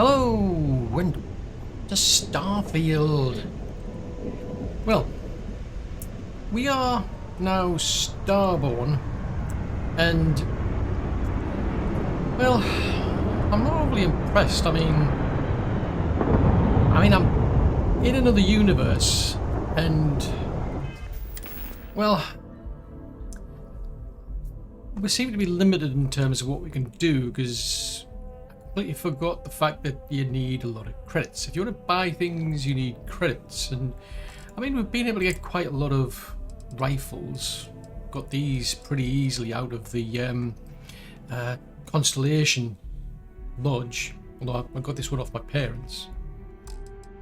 Hello, and to Starfield. Well, we are now Starborn, and well, I'm not overly impressed. I mean, I'm in another universe, and well, we seem to be limited in terms of what we can do because I completely forgot the fact that you need a lot of credits. If you want to buy things, you need credits, and I mean, we've been able to get quite a lot of rifles. Got these pretty easily out of the Constellation Lodge, although I got this one off my parents.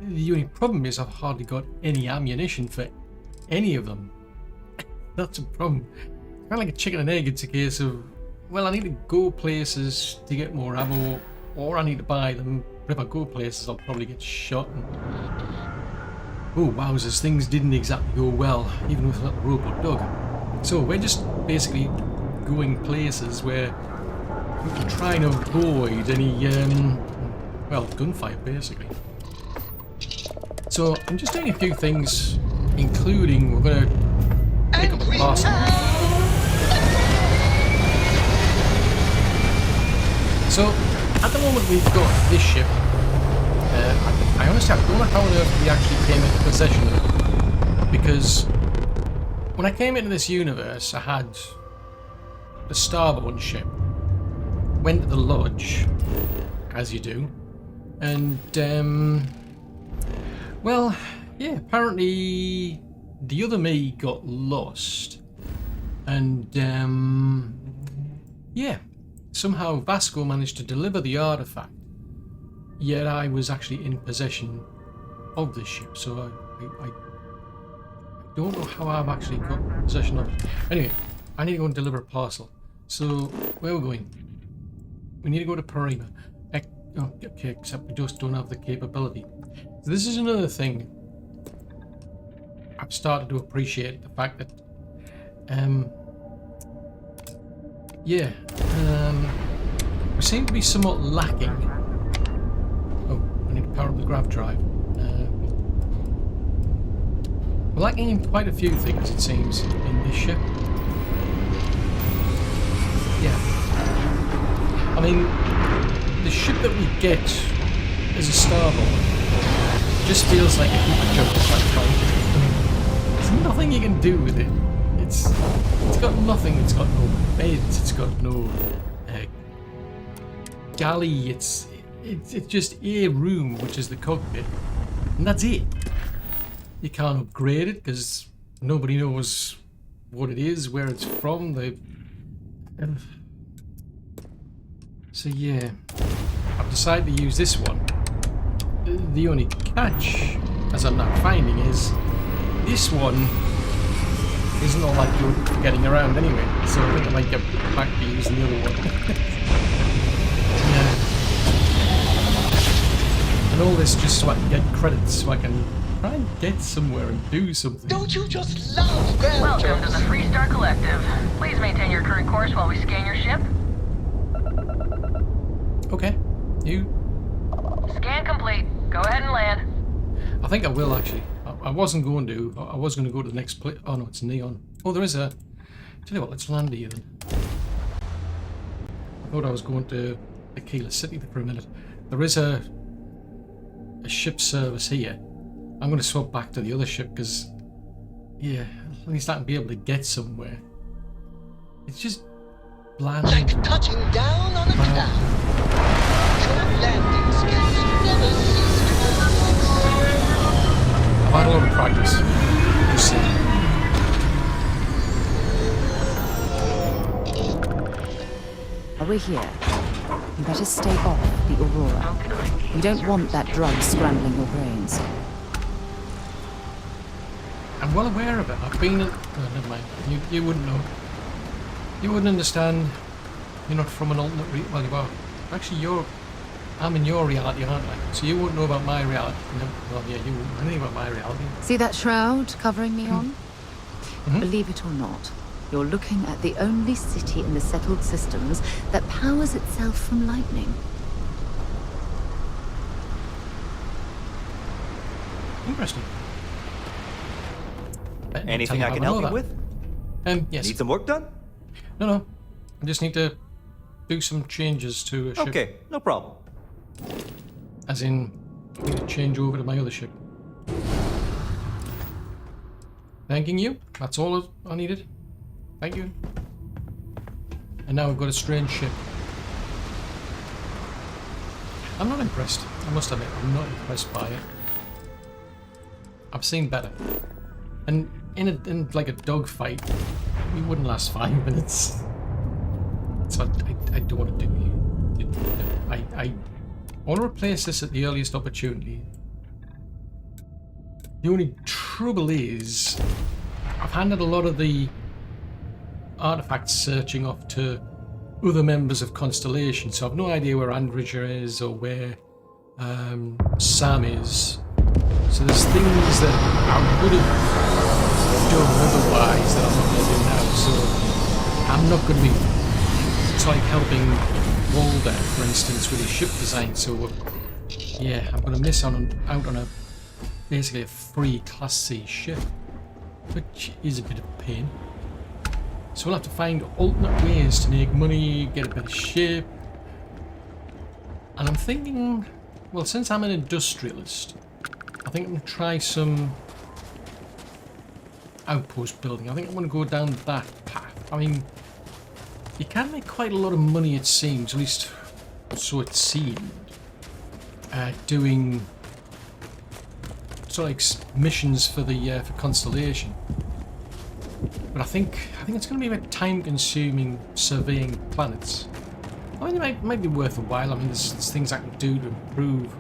The only problem is I've hardly got any ammunition for any of them. That's a problem. Kind of like a chicken and egg. It's a case of, well, I need to go places to get more ammo, or I need to buy them. But if I go places, I'll probably get shot. And oh, wowzers, things didn't exactly go well, even with a little robot dog. So we're just basically going places where we can try and avoid any, well, gunfire, basically. So I'm just doing a few things, including we're going to pick up a parcel. So at the moment we've got this ship. I honestly don't know how on earth we actually came into possession of it, because when I came into this universe I had the Starborn ship, went to the lodge, as you do, and well, yeah, apparently the other me got lost, and yeah, somehow Vasco managed to deliver the artifact, yet I was actually in possession of this ship, so I don't know how I've actually got possession of it. Anyway, I need to go and deliver a parcel. So, where we're going? We need to go to Parima. Oh, okay, except we just don't have the capability. So this is another thing. I've started to appreciate the fact that, yeah, we seem to be somewhat lacking. Oh, I need to power up the grav drive. We're lacking in quite a few things, it seems, in this ship. Yeah. I mean, the ship that we get as a Starborn just feels like a heap of junk, quite frankly. There's nothing you can do with it. It's got nothing. It's got no beds. It's got no galley. It's just a room, which is the cockpit, and that's it. You can't upgrade it because nobody knows what it is, where it's from. So yeah, I've decided to use this one. The only catch, as I'm not finding, is this one isn't all that good for getting around anyway, so I think I might get back to using the other one. Yeah. And all this just so I can get credits, so I can try and get somewhere and do something. Don't you just love ground Welcome jobs? to the Freestar Collective. Please maintain your current course while we scan your ship. Okay. You? Scan complete. Go ahead and land. I think I will, actually. I wasn't going to. I was going to go to the next place. Oh no, it's neon. Oh, there is a... Tell you what, let's land here then. I thought I was going to Aquila City for a minute. There is a ship service here. I'm going to swap back to the other ship because, yeah, at least I can be able to get somewhere. It's just bland. Like touching down on a cloud. Your landing skills never cease to amaze. I've had a lot of practice. Just saying. Over here. You better stay off the Aurora. You don't want that drug scrambling your brains. I'm well aware of it. I've been in... Oh, never mind. You wouldn't know. You wouldn't understand. You're not from an alternate well, you are. Actually, I'm in your reality, aren't I? So you wouldn't know about my reality. No, well, yeah, you wouldn't know anything about my reality. See that shroud covering me on? Mm-hmm. Believe it or not, you're looking at the only city in the settled systems that powers itself from lightning. Interesting. Anything I can help you with? Yes. Need some work done? No. I just need to do some changes to a ship. Okay, no problem. As in, I need to change over to my other ship. Thanking you. That's all I needed. Thank you. And now we've got a strange ship. I'm not impressed. I must admit, I'm not impressed by it. I've seen better. And in like a dogfight, it wouldn't last 5 minutes. So I don't want to do it. I want to replace this at the earliest opportunity. The only trouble is, I've handed a lot of the artifacts searching off to other members of Constellation, so I've no idea where Andrija is or where Sam is. So there's things that I would have done otherwise that I'm not going to do now. So I'm not going to be. It's like helping Walder, for instance, with his ship design. So yeah, I'm going to miss out on a basically a free Class C ship, which is a bit of a pain. So we'll have to find alternate ways to make money, get a better ship. And I'm thinking, well, since I'm an industrialist, I think I'm going to try some outpost building. I think I'm going to go down that path. I mean, you can make quite a lot of money, it seems, at least so it seemed, doing sort of like missions for the for Constellation. But I think it's going to be a bit time-consuming surveying planets. I mean, it might be worth a while. I mean, there's things I can do to improve.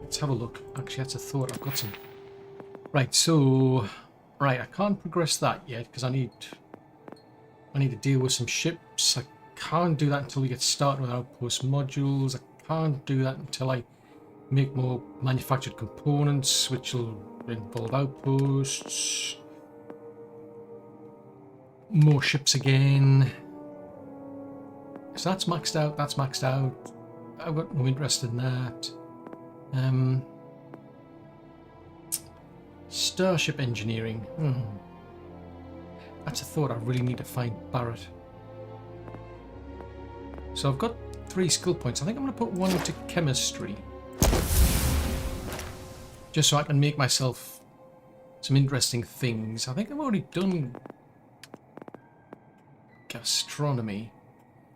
Let's have a look. Actually, that's a thought. I've got some. Right. So, right. I can't progress that yet because I need to deal with some ships. I can't do that until we get started with outpost modules. I can't do that until I make more manufactured components, which will involve outposts, more ships again. So that's maxed out. That's maxed out. I've got no interest in that. Starship engineering. That's a thought. I really need to find Barrett. So I've got 3 skill points. I think I'm going to put 1 into chemistry, just so I can make myself some interesting things. I think I've already done gastronomy.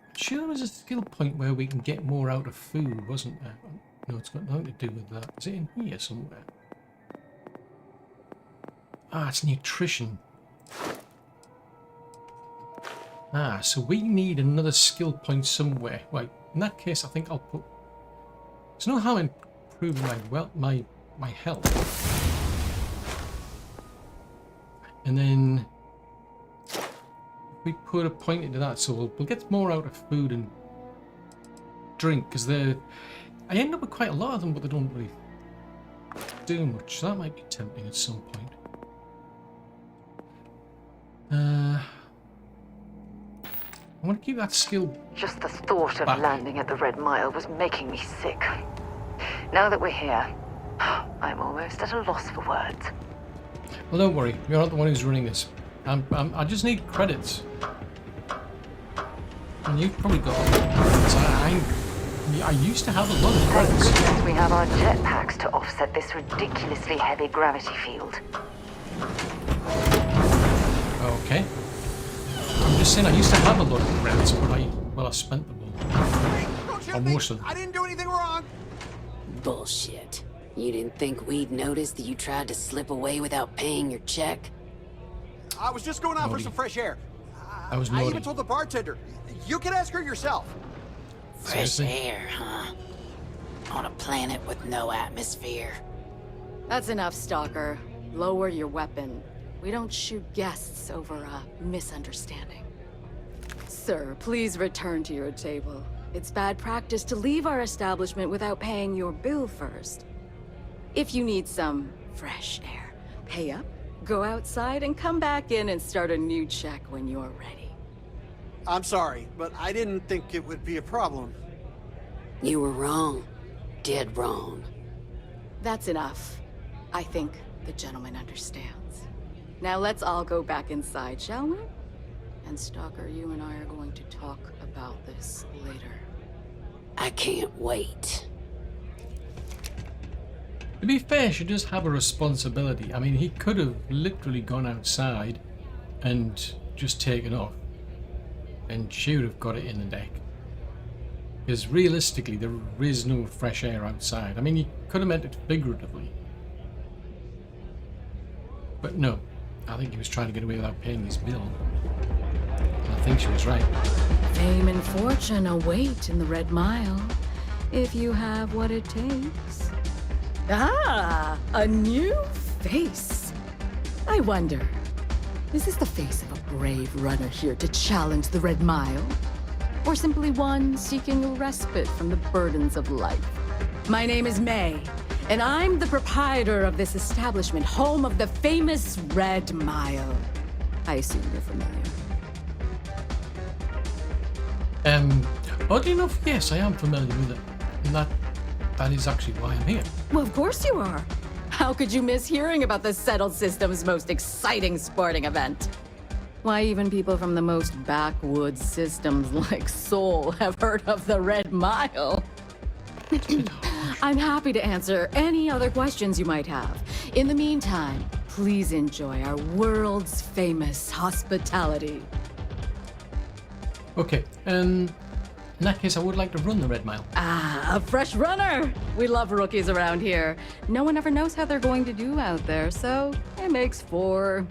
I'm sure there was a skill point where we can get more out of food, wasn't there? No, it's got nothing to do with that. Is it in here somewhere? Ah, it's nutrition. Ah, so we need another skill point somewhere. Right, in that case, I think I'll put... There's no harm in improving my health. And then we put a point into that, so we'll get more out of food and drink, because I end up with quite a lot of them, but they don't really do much. So that might be tempting at some point. I want to keep that skill. Just the thought of back. landing at the Red Mile was making me sick. Now that we're here, I'm almost at a loss for words. Well, don't worry. You're not the one who's running this. I just need credits. And you've probably got credits. I used to have a lot of Thank credits. goodness we have our jetpacks to offset this ridiculously heavy gravity field. Okay. I'm just saying I used to have a lot of credits, but I spent them all. Or most of them. I didn't do anything wrong. Bullshit. You didn't think we'd notice that you tried to slip away without paying your check? I was just going out for Naughty. some fresh air. I was I naughty. even told the bartender. You can ask her yourself. Fresh Seriously? air, huh? On a planet with no atmosphere. That's enough, Stalker. Lower your weapon. We don't shoot guests over a misunderstanding. Sir, please return to your table. It's bad practice to leave our establishment without paying your bill first. If you need some fresh air, pay up, go outside, and come back in and start a new check when you're ready. I'm sorry, but I didn't think it would be a problem. You were wrong. dead wrong. That's enough. I think the gentleman understands. Now let's all go back inside, shall we? And Stalker, you and I are going to talk about this later. I can't wait. To be fair, she does have a responsibility. I mean, he could have literally gone outside and just taken off. And she would have got it in the deck. Because realistically, there is no fresh air outside. I mean, you could have meant it figuratively. But no, I think he was trying to get away without paying his bill. And I think she was right. Fame and fortune await in the Red Mile, if you have what it takes. Ah, a new face. I wonder, is this the face of a brave runner here to challenge the Red Mile? Or simply one seeking a respite from the burdens of life? My name is May, and I'm the proprietor of this establishment, home of the famous Red Mile. I assume you're familiar. Oddly enough, yes, I am familiar with it. And that is actually why I'm here. Well, of course you are. How could you miss hearing about the Settled System's most exciting sporting event? Why, even people from the most backwoods systems like Seoul have heard of the Red Mile. I'm happy to answer any other questions you might have. In the meantime, please enjoy our world's famous hospitality. Okay, in that case, I would like to run the Red Mile. Ah, a fresh runner! We love rookies around here. No one ever knows how they're going to do out there, so it makes for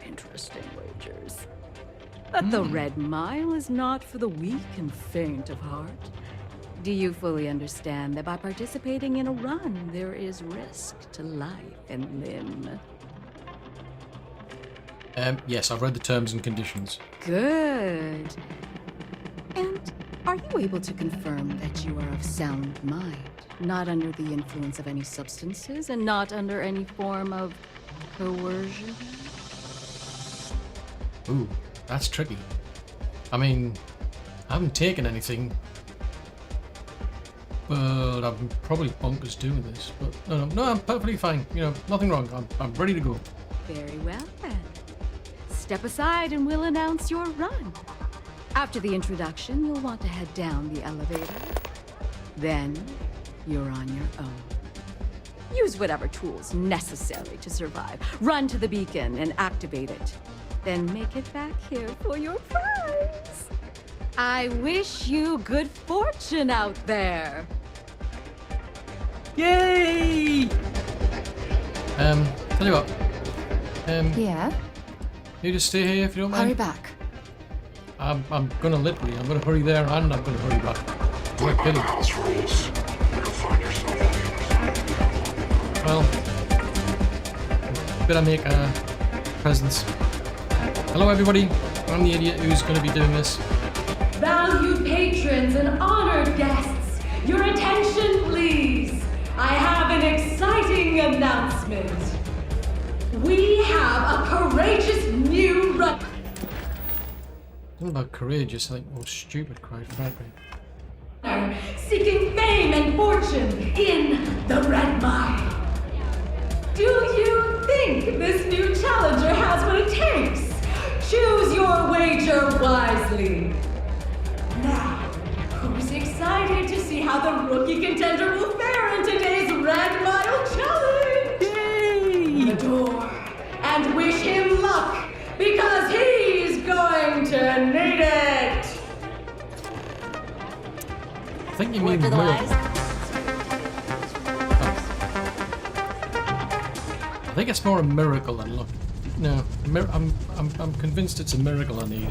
interesting wagers. But the Red Mile is not for the weak and faint of heart. Do you fully understand that by participating in a run, there is risk to life and limb? Yes, I've read the terms and conditions. Good. And are you able to confirm that you are of sound mind, not under the influence of any substances, and not under any form of coercion? Ooh, that's tricky. I mean, I haven't taken anything, but I'm probably bonkers doing this. But no, I'm perfectly fine. You know, nothing wrong. I'm ready to go. Very well then. Step aside and we'll announce your run. After the introduction, you'll want to head down the elevator. Then, you're on your own. Use whatever tools necessary to survive. Run to the beacon and activate it. Then make it back here for your prize. I wish you good fortune out there. Yay! Tell you what. Yeah? You just stay here if you don't mind. Hurry back. I'm gonna hurry there and I'm gonna hurry back. What a pity. Well, better make presents. Hello everybody, I'm the idiot who's gonna be doing this. Valued patrons and honored guests, your attention please. I have an exciting announcement. We have a courageous new run. Something about courageous, I think, oh stupid, cried Frederick. Seeking fame and fortune in the Red Mile. Do you think this new challenger has what it takes? Choose your wager wisely. Now, who's excited to see how the rookie contender will fare in today's Red Mile Challenge? Yay! Adore and wish him luck because he's going to need it. I think you mean miracle. I think it's more a miracle than luck. No, I'm convinced it's a miracle I need.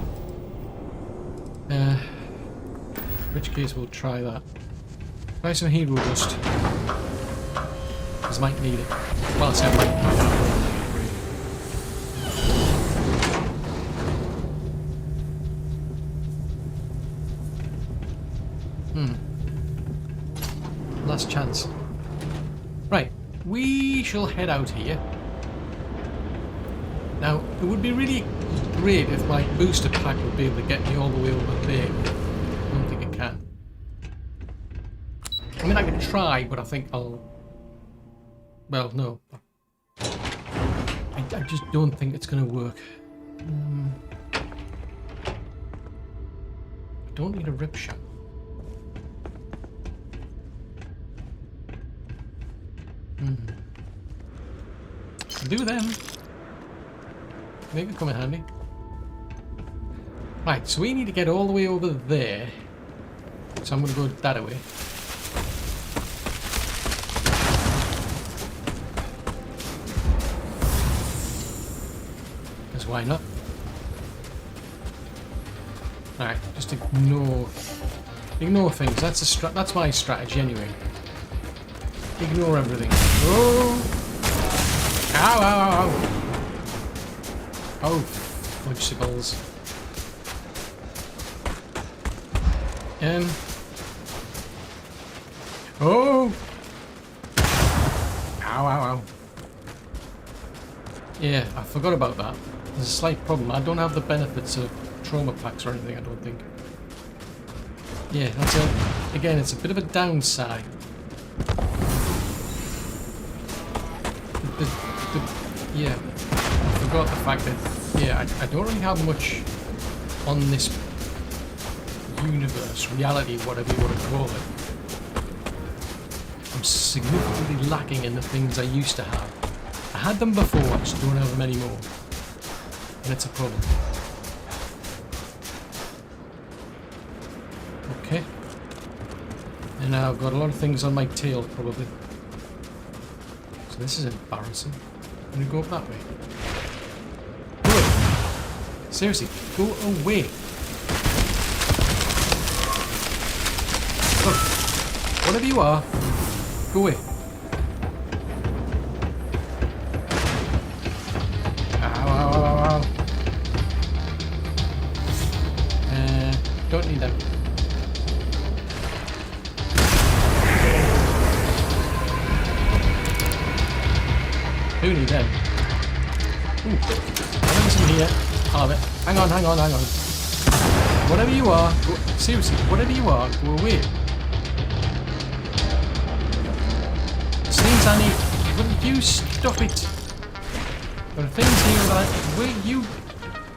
In which case we'll try that. Try some hero dust. Because I might need it. Well, I say I might need it. Last chance. Right, we shall head out here. Now, it would be really great if my booster pack would be able to get me all the way over there. I don't think it can. mean, I can try, but I think I'll... Well, no. I just don't think it's going to work. I don't need a rip shot. I'll do them. They could come in handy. Right, so we need to get all the way over there. So I'm going to go that way. Because why not? Alright, just ignore things. That's my strategy anyway. Ignore everything. Oh! Ow, ow, ow, ow! Oh, fudgesicles. Oh! Ow, ow, ow. Yeah, I forgot about that. There's a slight problem. I don't have the benefits of trauma packs or anything, I don't think. Yeah, that's it. Again, it's a bit of a downside. Yeah, I forgot the fact that, yeah, I don't really have much on this universe, reality, whatever you want to call it. I'm significantly lacking in the things I used to have. I had them before, I just don't have them anymore. And it's a problem. Okay. And now I've got a lot of things on my tail, probably. So this is embarrassing. I'm gonna go up that way. Go away. Seriously, go away. Look, whatever you are, go away. Ow, ow, ow, ow, ow. Don't need them. Who need them? Ooh, whatever's in here, I'll have it. Hang on, hang on, hang on. Whatever you are, go, seriously, whatever you are, go away. Things I need. Wouldn't you stop it? There are things here that will you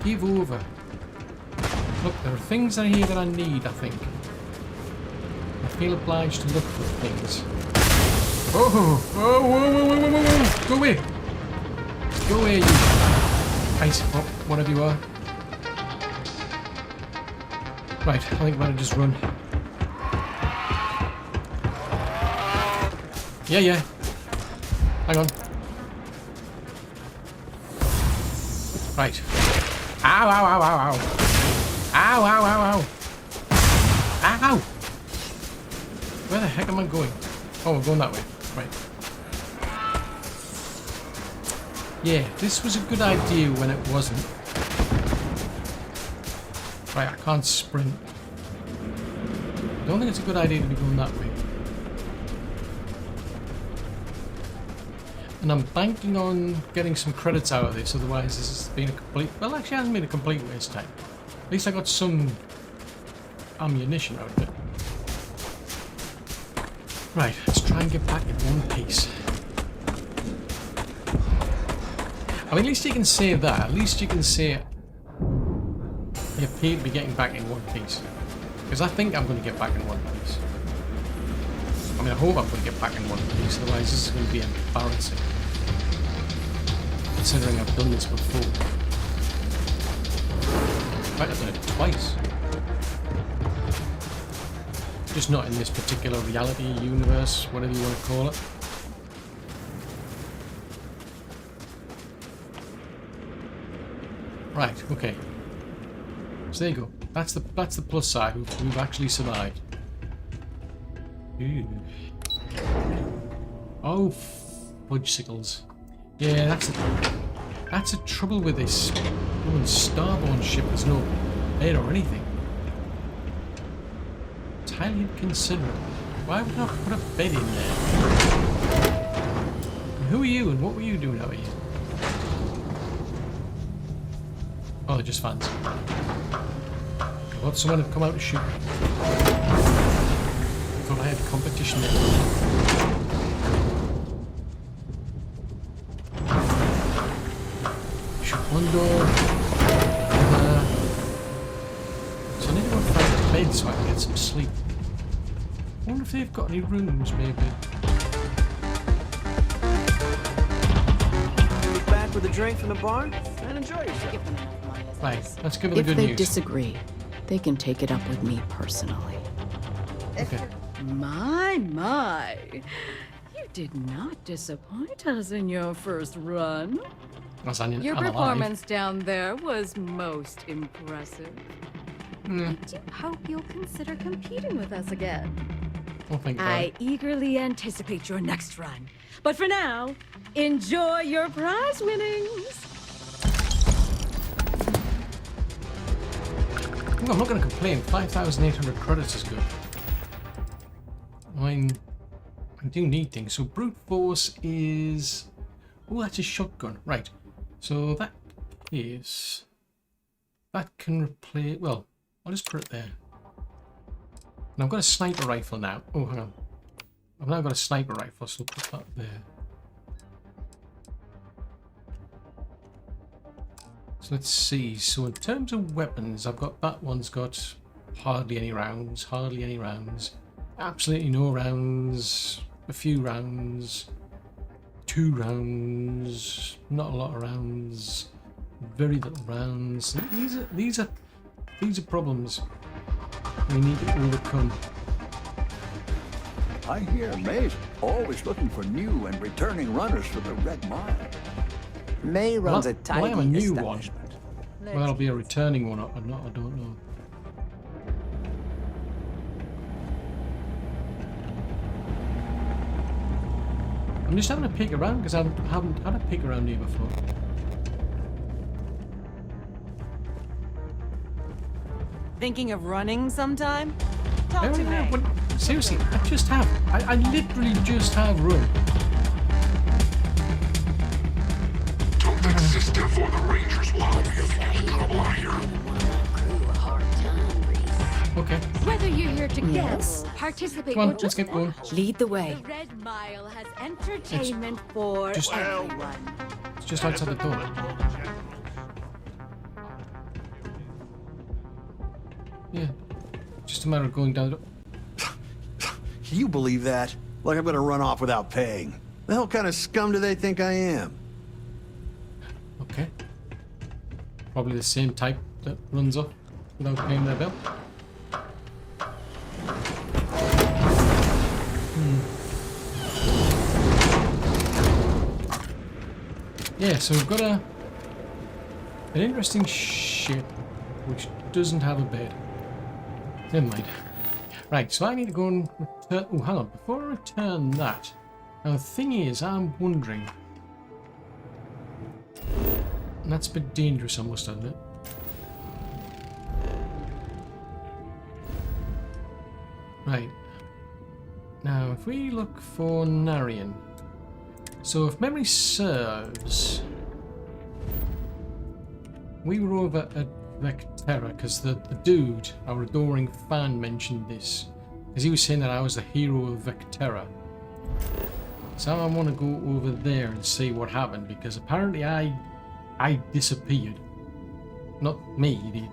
give over? Look, there are things in here that I need, I think. I feel obliged to look for things. Oh, whoa, whoa, whoa, whoa, whoa, whoa. Go away. Go away, you ice pop, whatever you are. Right, I think I better just run. Yeah, yeah. Hang on. Right. Ow, ow, ow, ow, ow. Ow, ow, ow, ow. Ow! Where the heck am I going? Oh, we're going that way. Right. Yeah, this was a good idea when it wasn't. Right, I can't sprint. I don't think it's a good idea to be going that way. And I'm banking on getting some credits out of this, otherwise this has been a complete... Well, actually it hasn't been a complete waste of time. At least I got some ammunition out of it. Right, let's try and get back in one piece. I mean, at least you can say that. At least you can say you appear to be getting back in one piece. Because I think I'm going to get back in one piece. I mean, I hope I'm going to get back in one piece, otherwise this is going to be embarrassing. Considering I've done this before. In fact, I've done it twice. Just not in this particular reality, universe, whatever you want to call it. Right, okay. So there you go. That's the plus side. We've actually survived. Ooh. Oh, fudgesicles. Yeah, that's the trouble with this Starborn ship. There's no bed or anything. It's highly inconsiderate. Why would I put a bed in there? And who are you and what were you doing out here? Oh, they're just fans. I thought someone had come out to shoot. I thought I unfair competition there. Shut one door. So I need to go find a bed so I can get some sleep. I wonder if they've got any rooms, maybe. Back with a drink from the bar and enjoy yourself. Right, let's give it the good If they news. disagree, they can take it up with me personally. Okay. My. You did not disappoint us in your first run. As I'm Your alive. performance down there was most impressive. Mm. I do hope you'll consider competing with us again. I'll think about I it. eagerly anticipate your next run. But for now, enjoy your prize winnings. Oh, I'm not going to complain. 5,800 credits is good. I do need things. So brute force is... Oh, that's a shotgun. Right. So that is... That can replace... Well, I'll just put it there. And I've got a sniper rifle now. Oh, hang on. I've now got a sniper rifle, so I'll put that there. So let's see. So in terms of weapons, I've got that one's got hardly any rounds, absolutely no rounds, a few rounds, 2 rounds, not a lot of rounds, very little rounds. These are problems we need to overcome. I hear May's always looking for new and returning runners for the Red Mile. May runs a Well, I am a tiny new one. establishment. Well, I'll be a returning one or not, I don't know. I'm just having a peek around because I haven't had a peek around here before. Thinking of running sometime? Talk to me. Seriously, I just have. I literally just have run. Don't exist for the Rangers will help you if you come out here. Okay. Whether you're here to Yes. guess, participate, Come on, or let's just get going. Lead the way. The Red Mile has entertainment for just- everyone. It's just outside the door. Yeah. Just a matter of going down the door. Do you believe that? Like I'm gonna run off without paying. The hell kind of scum do they think I am? Okay. Probably the same type that runs off without paying their bill. Yeah, so we've got an interesting ship which doesn't have a bed. Never mind. Right, so I need to go and return... Oh, hang on. Before I return that... Now, the thing is, I'm wondering... And that's a bit dangerous, I must admit. Right. Now, if we look for Narian... So, if memory serves... We were over at Vectera, because the dude, our adoring fan, mentioned this. Because he was saying that I was the hero of Vectera. So I want to go over there and see what happened, because apparently I disappeared. Not me,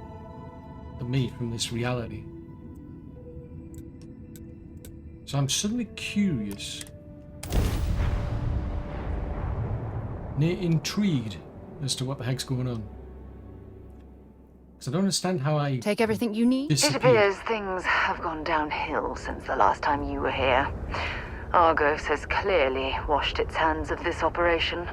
the me from this reality. So I'm suddenly curious. Intrigued as to what the heck's going on. Because I don't understand how I... Take everything you need? It appears things have gone downhill since the last time you were here. Argos has clearly washed its hands of this operation.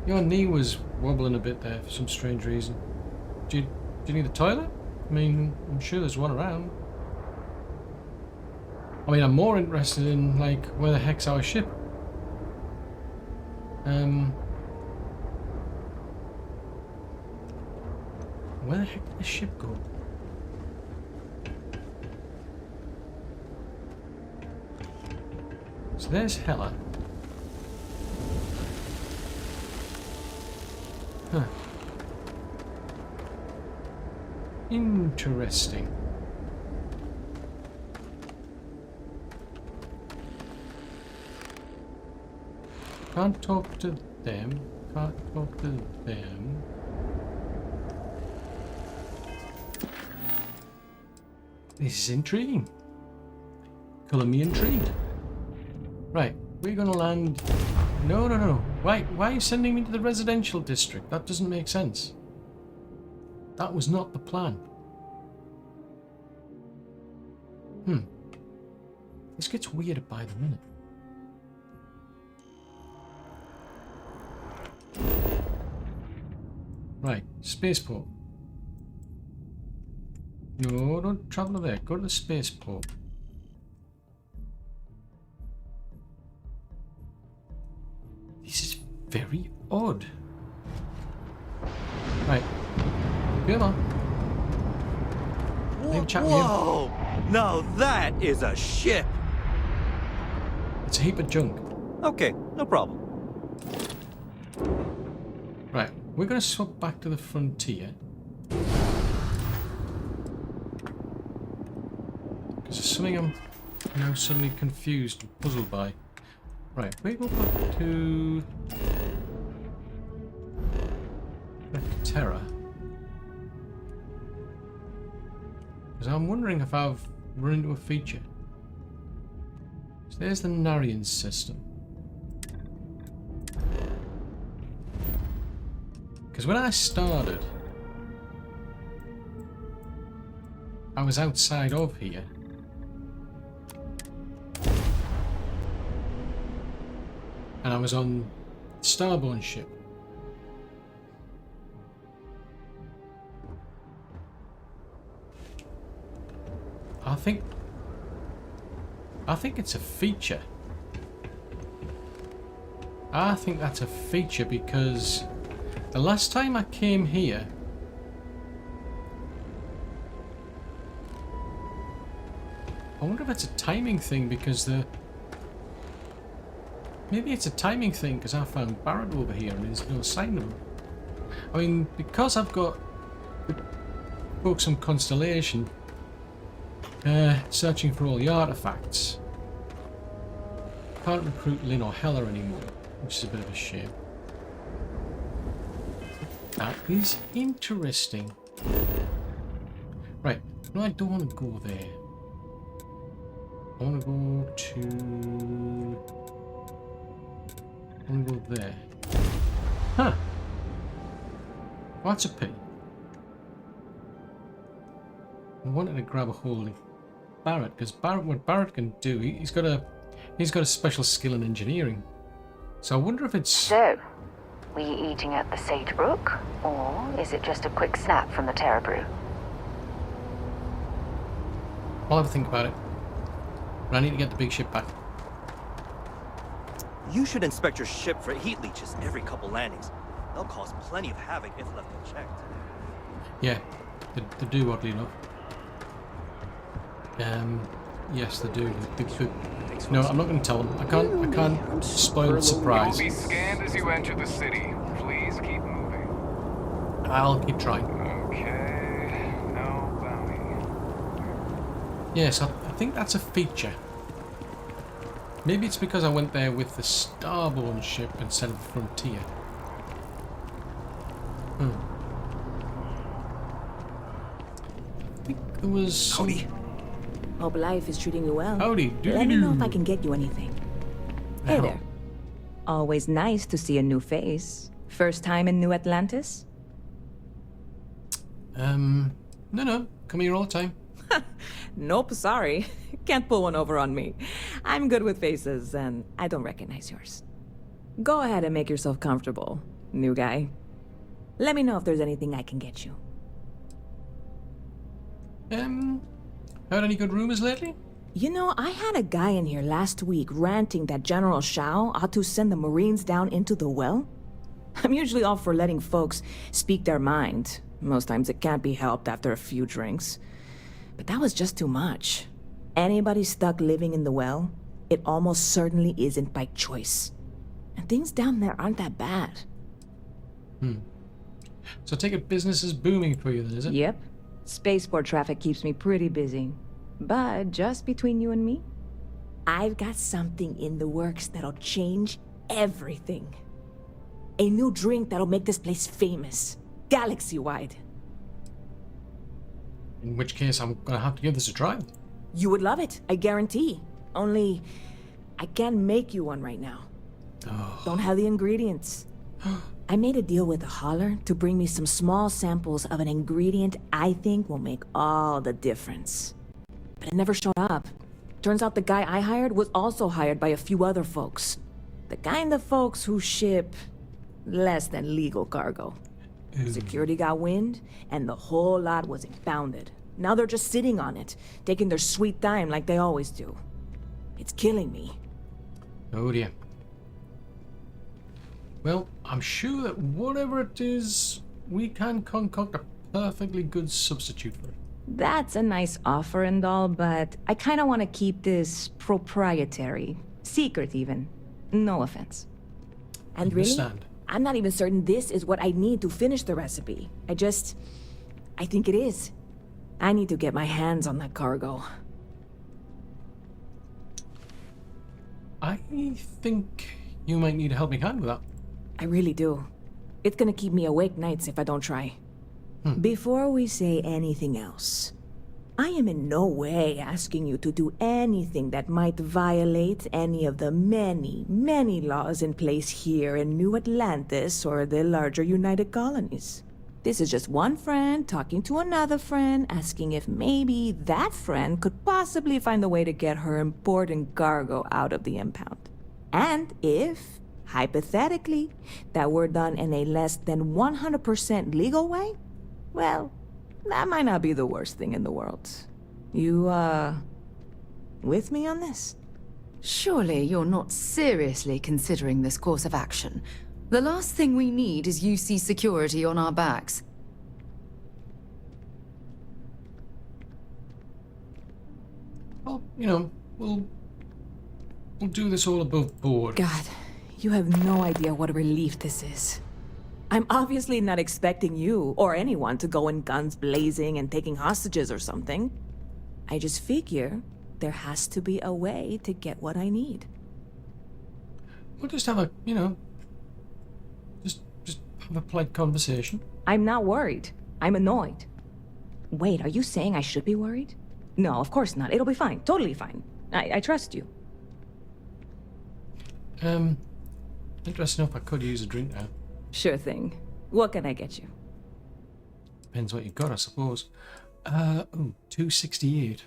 Your knee was wobbling a bit there for some strange reason. Do you need a toilet? I mean, I'm sure there's one around. I mean, I'm more interested in, like, where the heck's our ship? Where the heck did the ship go? So there's Hela. Huh. Interesting. Can't talk to them. Can't talk to them. This is intriguing. Colour me intrigued. Right, we're gonna land. No. Why are you sending me to the residential district? That doesn't make sense. That was not the plan. This gets weirder by the minute. Right, spaceport. No, don't travel there. Go to the spaceport. This is very odd. Right. Come on. Whoa! Now that is a ship! It's a heap of junk. Okay, no problem. Right, we're going to swap back to the frontier. Because there's something I'm now suddenly confused and puzzled by. Right, we go back to Terra. Because I'm wondering if I've run into a feature. So there's the Narian system. Because when I started, I was outside of here. And I was on Starborn ship. I think it's a feature. I think that's a feature because the last time I came here, I wonder if it's a timing thing because maybe it's a timing thing because I found Barrett over here and there's no sign of him. I mean, because I've got books on Constellation, searching for all the artifacts. Can't recruit Lynn or Heller anymore, which is a bit of a shame. That is interesting. Right, no, I don't want to go there. I want to go to... I want to go there. Huh. Well, that's a pity. I wanted to grab a hold of Barrett, because what Barrett can do, he's got a special skill in engineering. So I wonder if it's... So, were you eating at the Sagebrook, or is it just a quick snap from the Terra Brew? I'll have a think about it. But I need to get the big ship back. You should inspect your ship for heat leeches every couple landings. They'll cause plenty of havoc if left unchecked. Yeah, they do, oddly enough. Yes, they do. No, I'm not going to tell them. I can't spoil the surprise. You will be scanned as you enter the city. Please keep moving. I'll keep trying. Okay. No bounty. Yes, I think that's a feature. Maybe it's because I went there with the Starborn ship instead of the Frontier. I think there was... Howdy. Hope life is treating you well. Howdy. Let me know if I can get you anything. Hey there. Always nice to see a new face. First time in New Atlantis? No. Come here all the time. Nope, sorry. Can't pull one over on me. I'm good with faces, and I don't recognize yours. Go ahead and make yourself comfortable, new guy. Let me know if there's anything I can get you. Heard any good rumors lately? You know, I had a guy in here last week ranting that General Shao ought to send the Marines down into the well. I'm usually all for letting folks speak their mind. Most times it can't be helped after a few drinks. But that was just too much. Anybody stuck living in the well, it almost certainly isn't by choice. And things down there aren't that bad. So take it business is booming for you then, is it? Yep. Spaceport traffic keeps me pretty busy. But just between you and me, I've got something in the works that'll change everything. A new drink that'll make this place famous, galaxy-wide. In which case, I'm gonna have to give this a try. You would love it, I guarantee. Only, I can't make you one right now. Oh. Don't have the ingredients. I made a deal with a hauler to bring me some small samples of an ingredient I think will make all the difference. But it never showed up. Turns out the guy I hired was also hired by a few other folks. The kind of folks who ship less than legal cargo. Security got wind, and the whole lot was impounded. Now they're just sitting on it, taking their sweet time like they always do. It's killing me. Oh dear. Well, I'm sure that whatever it is, we can concoct a perfectly good substitute for it. That's a nice offer and all, but I kind of want to keep this proprietary. Secret, even. No offense. And really, I'm not even certain this is what I need to finish the recipe. I think it is. I need to get my hands on that cargo. I think you might need a helping hand with that. I really do. It's gonna keep me awake nights if I don't try. Before we say anything else, I am in no way asking you to do anything that might violate any of the many, many laws in place here in New Atlantis or the larger United Colonies. This is just one friend talking to another friend, asking if maybe that friend could possibly find a way to get her important cargo out of the impound. And if, hypothetically, that were done in a less than 100% legal way, well, that might not be the worst thing in the world. You, with me on this? Surely you're not seriously considering this course of action. The last thing we need is UC security on our backs. Well, you know, we'll do this all above board. God, you have no idea what a relief this is. I'm obviously not expecting you or anyone to go in guns blazing and taking hostages or something. I just figure there has to be a way to get what I need. We'll just have a, you know, just have a polite conversation. I'm not worried. I'm annoyed. Wait, are you saying I should be worried? No, of course not. It'll be fine. Totally fine. I trust you. Interesting enough, I could use a drink now. Sure thing. What can I get you? Depends what you've got, I suppose. Ooh, 268.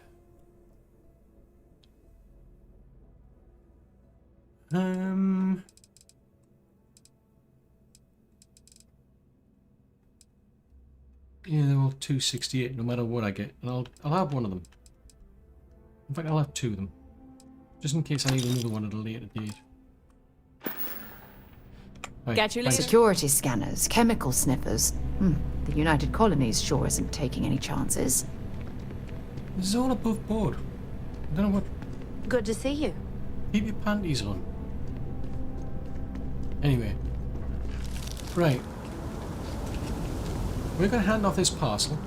Yeah, they're all 268 no matter what I get. And I'll have one of them. In fact, I'll have two of them. Just in case I need another one at a later date. Right. Got you later. Security scanners, chemical sniffers. The United Colonies sure isn't taking any chances. This is all above board. I don't know what... Good to see you. Keep your panties on. Anyway. Right. We're going to hand off this parcel.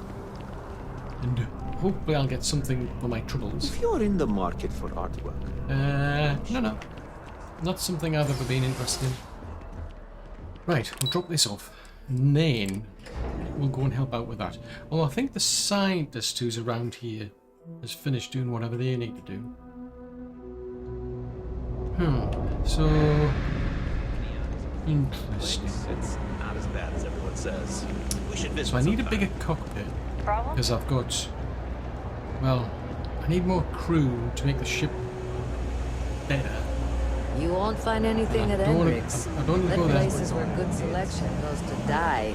And hopefully I'll get something for my troubles. If you're in the market for artwork... No. Not something I've ever been interested in. Right, we'll drop this off. And then we'll go and help out with that. Although I think the scientist who's around here has finished doing whatever they need to do. So... interesting. It's not as bad as everyone says. We should visit. So I need a bigger cockpit. Because I've got... well, I need more crew to make the ship better. You won't find anything at Hendrix. I don't That go place there. is where good selection goes to die.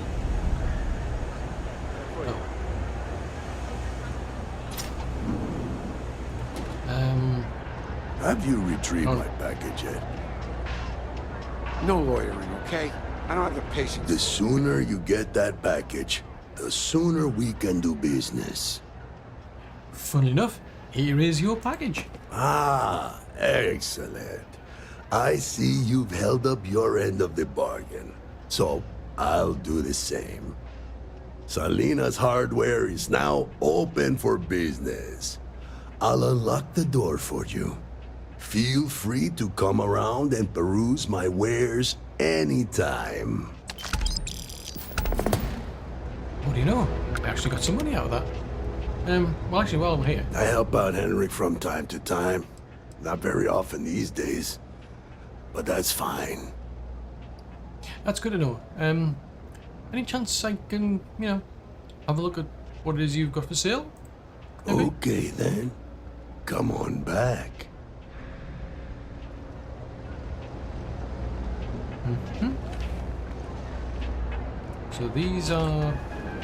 Have you retrieved my package yet? No lawyering, okay? I don't have the patience. The sooner you get that package, the sooner we can do business. Funnily enough, here is your package. Ah, excellent. I see you've held up your end of the bargain, so I'll do the same. Salina's Hardware is now open for business. I'll unlock the door for you. Feel free to come around and peruse my wares anytime. What do you know? I actually got some money out of that. Well, actually, while I'm here... I help out Henrik from time to time. Not very often these days. But that's fine. That's good to know. Any chance I can, you know, have a look at what it is you've got for sale? Maybe? Okay, then. Come on back. So these are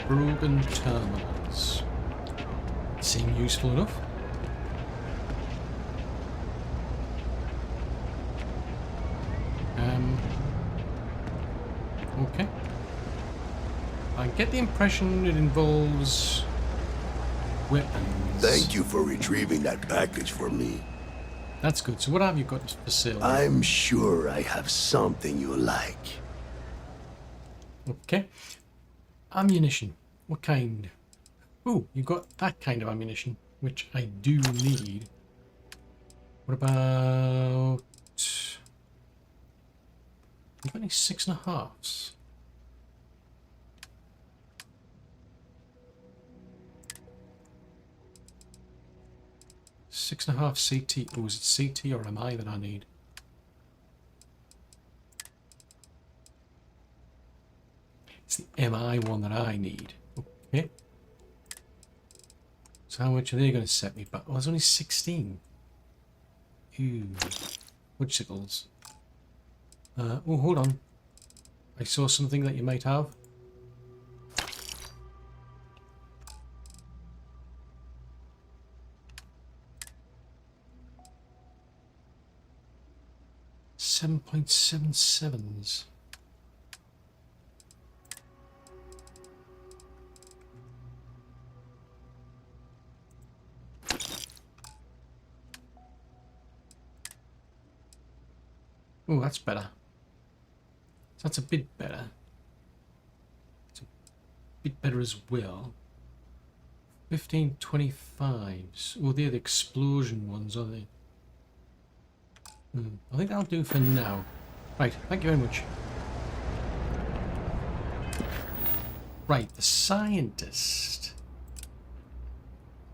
broken terminals. Seem useful enough. Okay. I get the impression it involves weapons. Thank you for retrieving that package for me. That's good. So what have you got for sale? I'm sure I have something you like. Okay. Ammunition. What kind? Oh, you got that kind of ammunition, which I do need. What about... You got any 6.5s? .5 CT. Oh, is it CT or MI that I need? It's the MI one that I need. Okay. So how much are they going to set me back? Oh, there's only 16. Ooh. Woodsickles. Oh, hold on. I saw something that you might have. .77s. Oh, that's better. That's a bit better. It's a bit better as well. 1525s. Oh, they're the explosion ones, are they? I think that'll do for now. Right, thank you very much. Right, the scientist.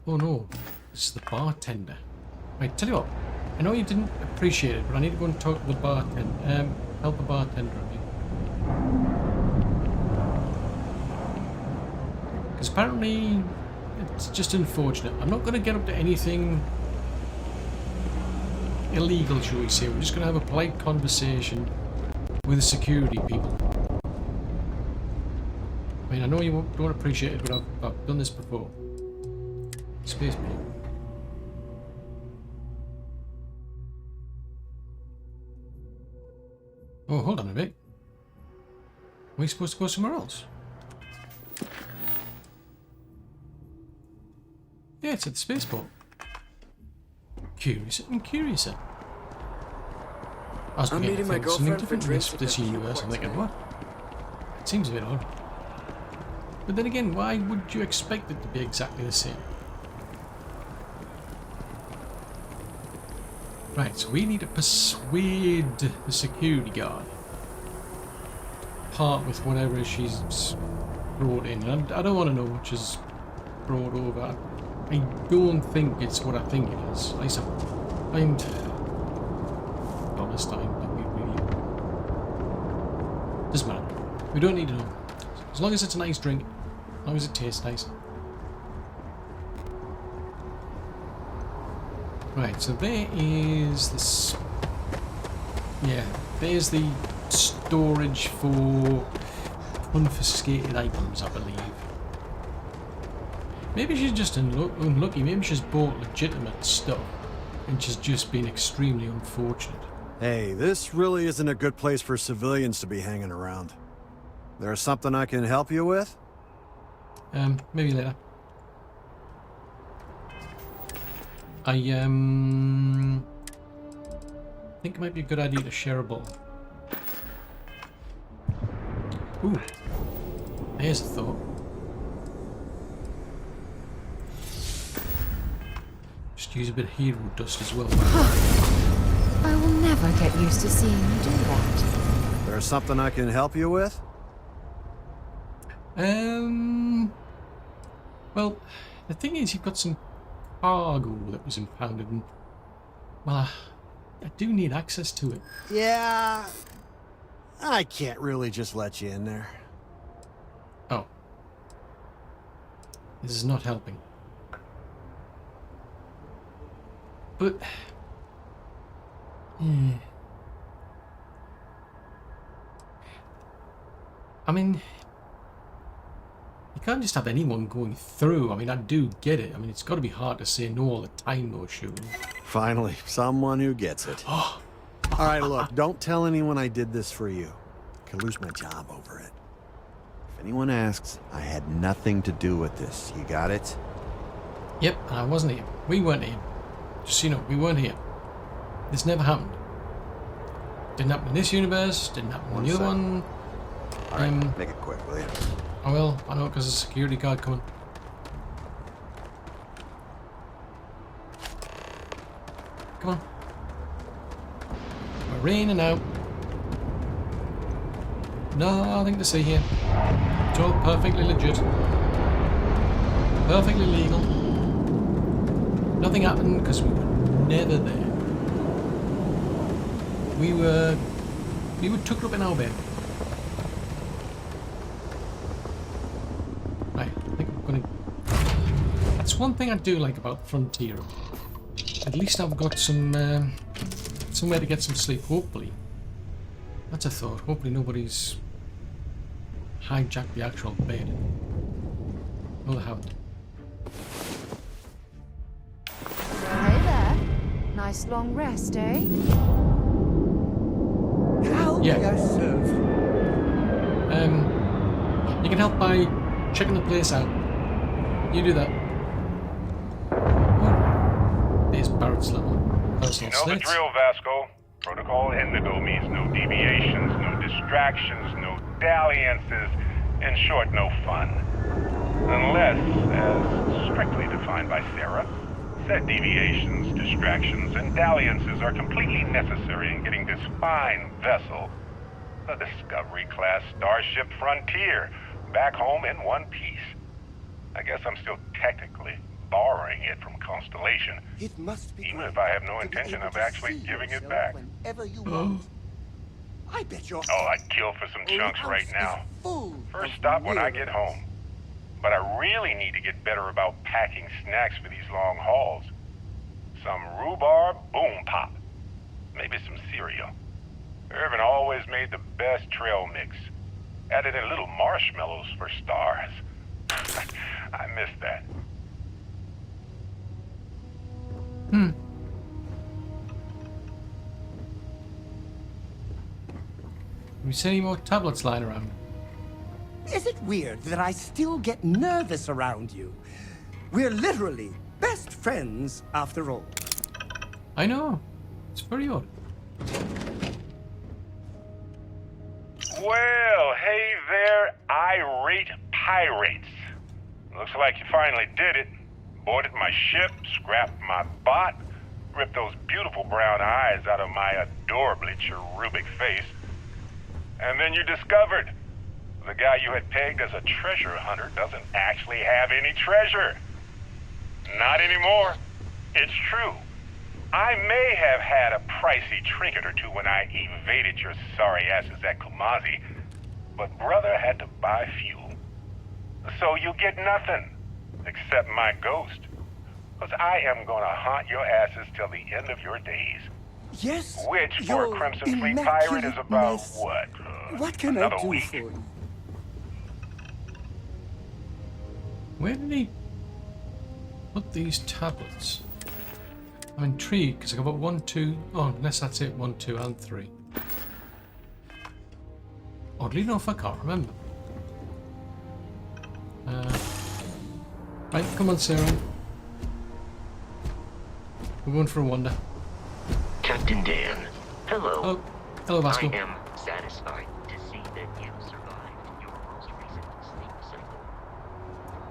Oh no, this is the bartender. Right, tell you what. I know you didn't appreciate it, but I need to go and talk to the bartender. Help the bartender, I mean. Because apparently, it's just unfortunate. I'm not going to get up to anything illegal, shall we say. We're just going to have a polite conversation with the security people. I mean, I know you don't appreciate it, but I've done this before. Space me. Oh, hold on a bit. Are we supposed to go somewhere else? Yeah, it's at the spaceport. Curious and curiouser. I was beginning to think something different in this universe. I'm thinking, what? It seems a bit odd. But then again, why would you expect it to be exactly the same? Right, so we need to persuade the security guard. Part with whatever she's brought in. And I don't want to know what she's brought over. I don't think it's what I think it is. At least I'm honest, I don't really. Doesn't matter. We don't need to know. As long as it's a nice drink, as long as it tastes nice. Right, so there is this. Yeah, there's the storage for confiscated items, I believe. Maybe she's just unlucky. Maybe she's bought legitimate stuff and she's just been extremely unfortunate. Hey, this really isn't a good place for civilians to be hanging around. There's something I can help you with? Maybe later. I think it might be a good idea to share a bowl. Ooh, there's a thought. Just use a bit of hero dust as well. I will never get used to seeing you do that. There's something I can help you with? Well, the thing is, you've got some cargo that was impounded, and well, I do need access to it. Yeah, I can't really just let you in there. Oh, this is not helping. But I mean, you can't just have anyone going through. I mean, I do get it. I mean, it's got to be hard to say no all the time, though, shooting. Finally, someone who gets it. All right, look, don't tell anyone I did this for you. I could lose my job over it. If anyone asks, I had nothing to do with this. You got it? Yep, I wasn't here. We weren't here. Just so you know, we weren't here. This never happened. Didn't happen in this universe, didn't happen in the other one. Alright, make it quick, will you? I will, I know, because there's a security guard coming. Come on. We're in and out. Nothing to see here. It's all perfectly legit. Perfectly legal. Nothing happened because we were never there. We were tucked up in our bed. Right, I think I'm gonna... That's one thing I do like about Frontier. At least I've got some somewhere to get some sleep, hopefully. That's a thought. Hopefully nobody's hijacked the actual bed. No, they haven't. Hey there. Nice long rest, eh? How Yeah. may I serve? You can help by checking the place out. You do that. Oh, there's Barrett's level. Personal You know the slits. drill, Vasco. Protocol Indigo means no deviations, no distractions, no dalliances, in short, no fun. Unless, as strictly defined by Sarah, said deviations, distractions, and dalliances are completely necessary in getting this fine vessel, the Discovery-class Starship Frontier, back home in one piece. I guess I'm still technically borrowing it from Constellation, It must be even if I have no intention of actually giving it back. whenever you want. I bet you're... Oh, I'd kill for some chunks right now. First stop when I get home. But I really need to get better about packing snacks for these long hauls. Some rhubarb boom pop. Maybe some cereal. Irvin always made the best trail mix. Added in little marshmallows for stars. I miss that. Have you seen any more tablets lying around? Is it weird that I still get nervous around you? We're literally best friends after all. I know. It's very odd. Well, hey there, irate pirates. Looks like you finally did it. Boarded my ship, scrapped my bot, ripped those beautiful brown eyes out of my adorably cherubic face. And then you discovered the guy you had pegged as a treasure hunter doesn't actually have any treasure. Not anymore. It's true. I may have had a pricey trinket or two when I evaded your sorry asses at Kumazi, but brother had to buy fuel. So you get nothing, except my ghost. Because I am gonna haunt your asses till the end of your days. Yes, Which, for a Crimson Fleet pirate, is about, what? What can I another do week. for you? Where did he put these tablets? I'm intrigued because I've got 1, 2. Oh, unless that's it, 1, 2, and 3. Oddly enough, I can't remember. Right, come on, Sarah. We're going for a wander. Captain Dan, hello. Oh, hello, Vasco. I am satisfied to see that you survived your most recent sleep cycle.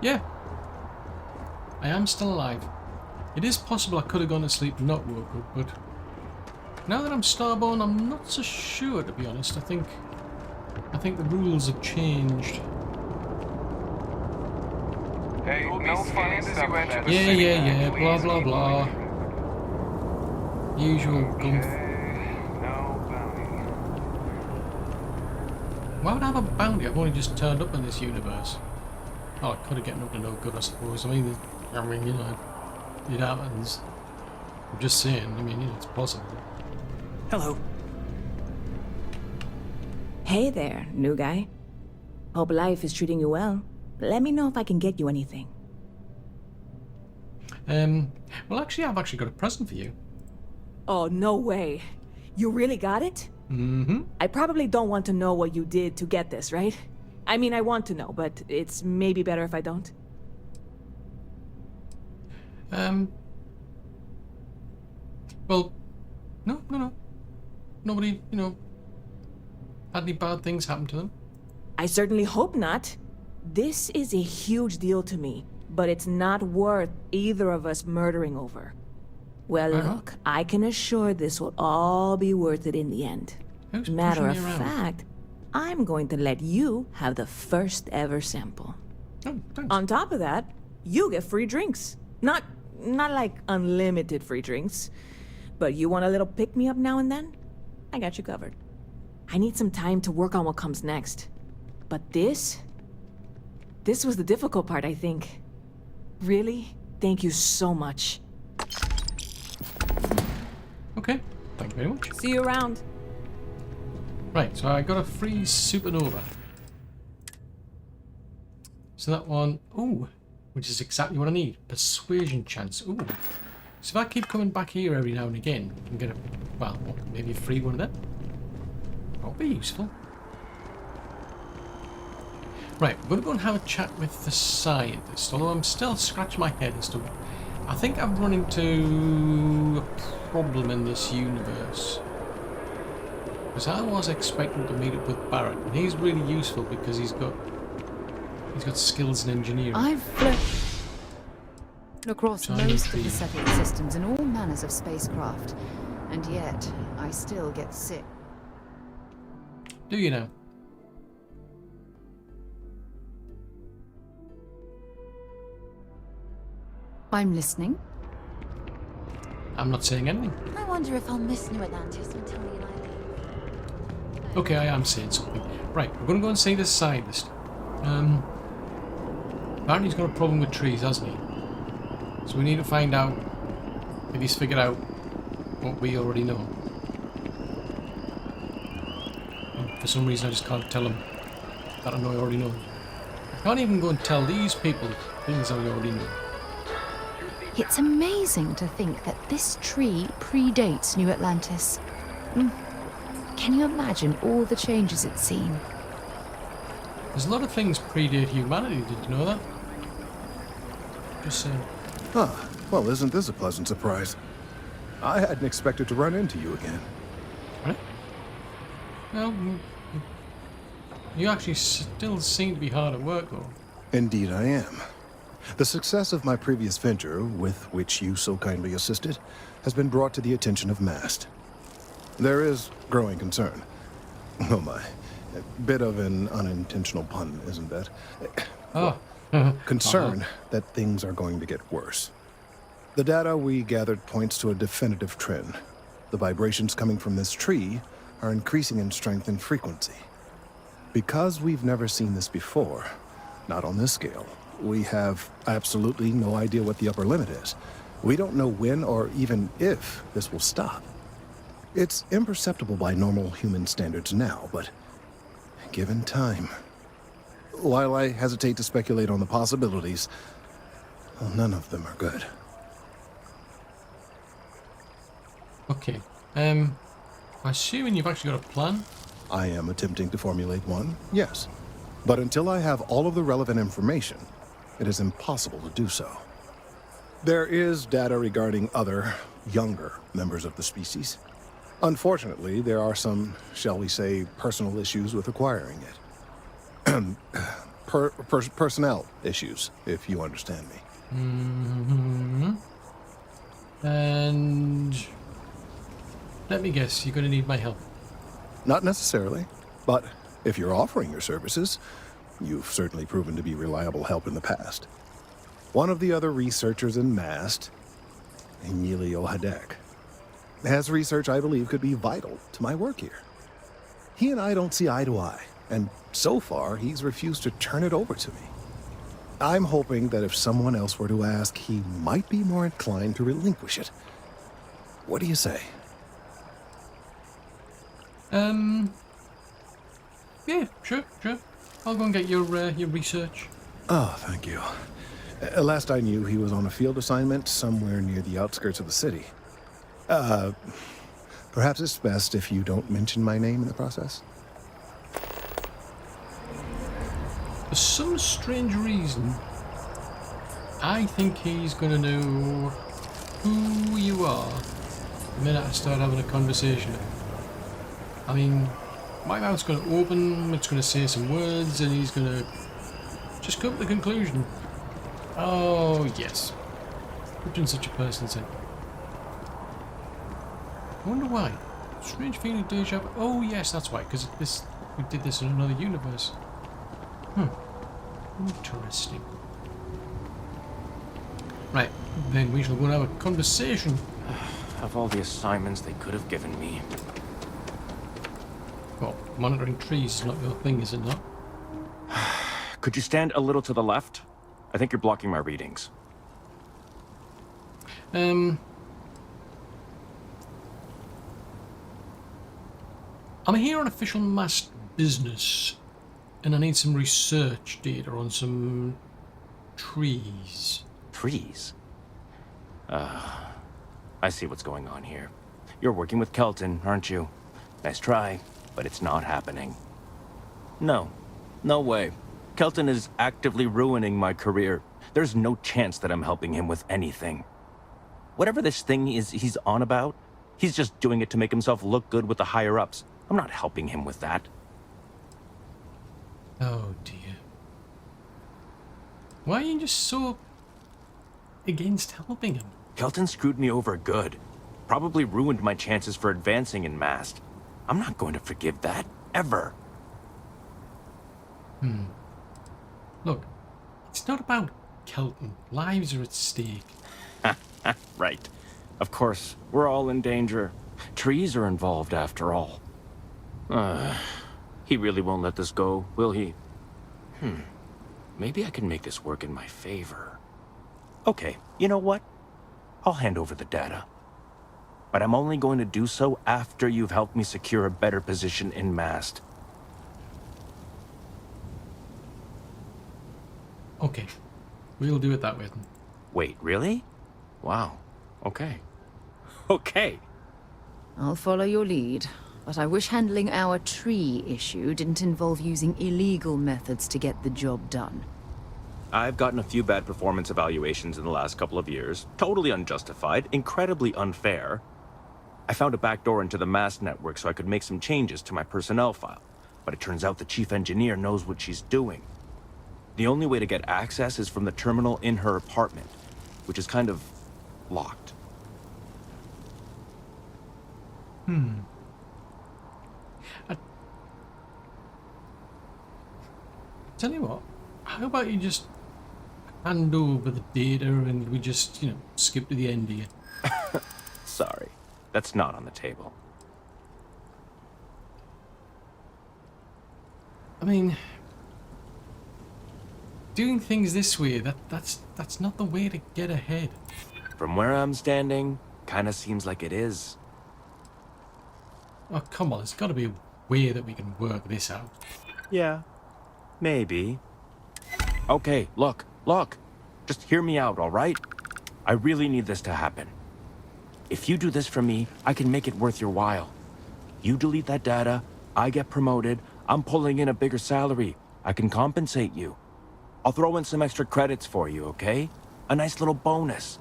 Yeah. I am still alive. It is possible I could have gone to sleep and not woke up, but now that I'm starborn, I'm not so sure, to be honest. I think the rules have changed. Hey, no funny stuff. Yeah, blah blah blah. Usual gump. Why would I have a bounty? I've only just turned up in this universe. Oh, I could have gotten up to no good, I suppose. I mean, you know, it happens. I'm just saying. I mean, you know, it's possible. Hello. Hey there, new guy. Hope life is treating you well. Let me know if I can get you anything. Well, actually, I've actually got a present for you. Oh, no way. You really got it? Mm-hmm. I probably don't want to know what you did to get this, right? I mean, I want to know, but it's maybe better if I don't. Well, no. Nobody, you know, had any bad things happen to them. I certainly hope not. This is a huge deal to me, but it's not worth either of us murdering over. Well, look, I can assure this will all be worth it in the end. Matter of fact, I'm going to let you have the first ever sample. Oh, thanks. On top of that, you get free drinks. Not like unlimited free drinks, but you want a little pick-me-up now and then? I got you covered. I need some time to work on what comes next. But this was the difficult part, I think. Really? Thank you so much. Okay, thank you very much. See you around. Right, so I got a free supernova. So that one, ooh, which is exactly what I need. Persuasion chance, ooh. So if I keep coming back here every now and again, I can get a, well, maybe a free one of them. That'll be useful. Right, we're going to go and have a chat with the scientist, although I'm still scratching my head as to... I think I've run into a problem in this universe. Because I was expecting to meet up with Barrett, and he's really useful because he's got skills in engineering. I've flown across most of the settling systems in all manners of spacecraft, and yet I still get sick. Do you now? I'm listening. I'm not saying anything. I wonder if I'll miss New Atlantis when Tony and I leave. Okay, I am saying something. Right, we're going to go and see this scientist. Apparently he's got a problem with trees, hasn't he? So we need to find out if he's figured out what we already know. And for some reason I just can't tell him that I know I already know. I can't even go and tell these people things I already know. It's amazing to think that this tree predates New Atlantis. Can you imagine all the changes it's seen? There's a lot of things predate humanity, did you know that? Just saying. Ah, well, isn't this a pleasant surprise? I hadn't expected to run into you again. Right? Well, you actually still seem to be hard at work, though. Indeed I am. The success of my previous venture, with which you so kindly assisted, has been brought to the attention of MAST. There is growing concern. Oh my. A bit of an unintentional pun, isn't that? Oh. Concern that things are going to get worse. The data we gathered points to a definitive trend. The vibrations coming from this tree are increasing in strength and frequency. Because we've never seen this before, not on this scale, we have absolutely no idea what the upper limit is. We don't know when or even if this will stop. It's imperceptible by normal human standards now, but given time... While I hesitate to speculate on the possibilities, well, none of them are good. Okay. I'm assuming you've actually got a plan? I am attempting to formulate one, yes. But until I have all of the relevant information, it is impossible to do so. There is data regarding other, younger members of the species. Unfortunately, there are some, shall we say, personal issues with acquiring it. Personnel issues, if you understand me. And let me guess, you're going to need my help. Not necessarily, but if you're offering your services, you've certainly proven to be reliable help in the past. One of the other researchers in MAST, Emilio Hadek, has research I believe could be vital to my work here. He and I don't see eye to eye, and so far he's refused to turn it over to me. I'm hoping that if someone else were to ask, he might be more inclined to relinquish it. What do you say? Yeah, sure. I'll go and get your research. Oh, thank you. Last I knew, he was on a field assignment somewhere near the outskirts of the city. Perhaps it's best if you don't mention my name in the process? For some strange reason, I think he's gonna know who you are the minute I start having a conversation. I mean, my mouth's gonna open, it's gonna say some words, and he's gonna just come to the conclusion. Oh, yes. What did such a person say? I wonder why. Strange feeling of deja vu. Oh, yes, that's why, because we did this in another universe. Interesting. Right, then we shall go and have a conversation. Of all the assignments they could have given me. Well, monitoring trees is not your thing, is it not? Could you stand a little to the left? I think you're blocking my readings. I'm here on official MAST business, and I need some research data on some trees. Trees? I see what's going on here. You're working with Kelton, aren't you? Nice try, but it's not happening. No way. Kelton is actively ruining my career. There's no chance that I'm helping him with anything. Whatever this thing is he's on about, he's just doing it to make himself look good with the higher-ups. I'm not helping him with that. Oh dear. Why are you just so against helping him? Kelton screwed me over good. Probably ruined my chances for advancing in MAST. I'm not going to forgive that, ever. Look, it's not about Kelton. Lives are at stake. Right. Of course, we're all in danger. Trees are involved after all. He really won't let this go, will he? Maybe I can make this work in my favor. Okay, you know what? I'll hand over the data. But I'm only going to do so after you've helped me secure a better position in MAST. Okay, we'll do it that way then. Wait, really? Wow. Okay. Okay. I'll follow your lead, but I wish handling our tree issue didn't involve using illegal methods to get the job done. I've gotten a few bad performance evaluations in the last couple of years. Totally unjustified, incredibly unfair. I found a backdoor into the MAST network so I could make some changes to my personnel file. But it turns out the chief engineer knows what she's doing. The only way to get access is from the terminal in her apartment, which is kind of locked. Tell you what, how about you just hand over the data and we just, skip to the end here? Sorry, that's not on the table. I mean, doing things this way, that's not the way to get ahead. From where I'm standing, kinda seems like it is. Oh, come on, there's gotta be a way that we can work this out. Yeah, maybe. Okay, look. Just hear me out, all right? I really need this to happen. If you do this for me, I can make it worth your while. You delete that data, I get promoted, I'm pulling in a bigger salary. I can compensate you. I'll throw in some extra credits for you, okay? A nice little bonus.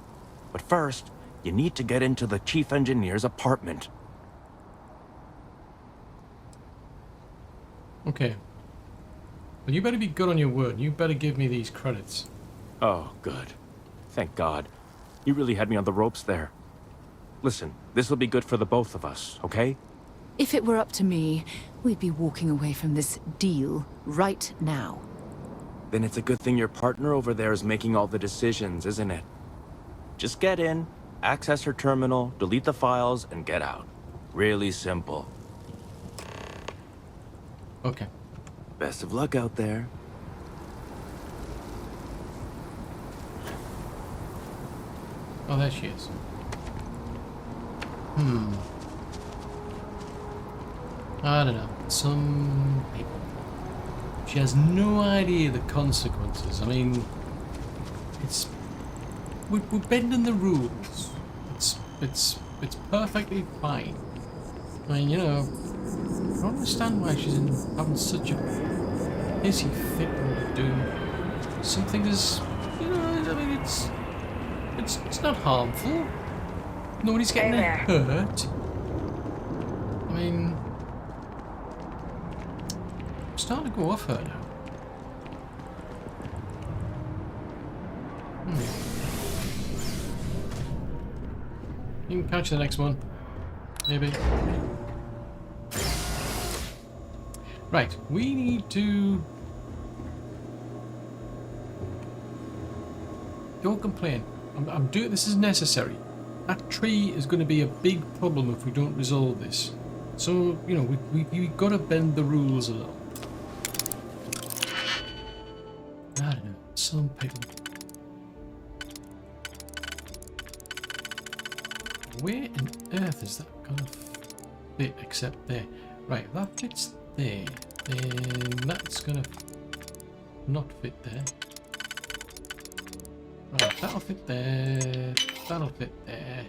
But first, you need to get into the chief engineer's apartment. Okay. Well, you better be good on your word. You better give me these credits. Oh, good. Thank God. You really had me on the ropes there. Listen, this will be good for the both of us, okay? If it were up to me, we'd be walking away from this deal right now. Then it's a good thing your partner over there is making all the decisions, isn't it? Just get in, access her terminal, delete the files, and get out. Really simple. Okay. Best of luck out there. Oh, there she is. I don't know. Some people. She has no idea the consequences. I mean, we're bending the rules. It's perfectly fine. I mean, you know, I don't understand why she's having such a busy fit to do something as, you know, I mean, it's not harmful. Nobody's getting hurt. I mean, I'm starting to go off her now. You can catch the next one. Maybe. Right, we need to... Don't complain. I'm doing this is necessary. That tree is going to be a big problem if we don't resolve this. So, you know, we've got to bend the rules a little. I don't know. Some people... Where on earth is that going to fit except there? Right, that fits there. Then that's going to not fit there. Right, that'll fit there. That'll fit there.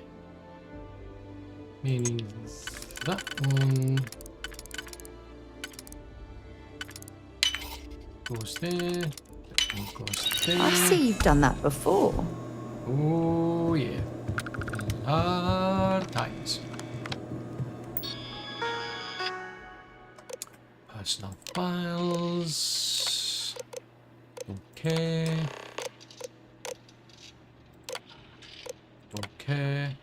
Meaning that one goes there. That one goes there. I see you've done that before. Oh yeah. Hard times. Personal files. Okay. Okay.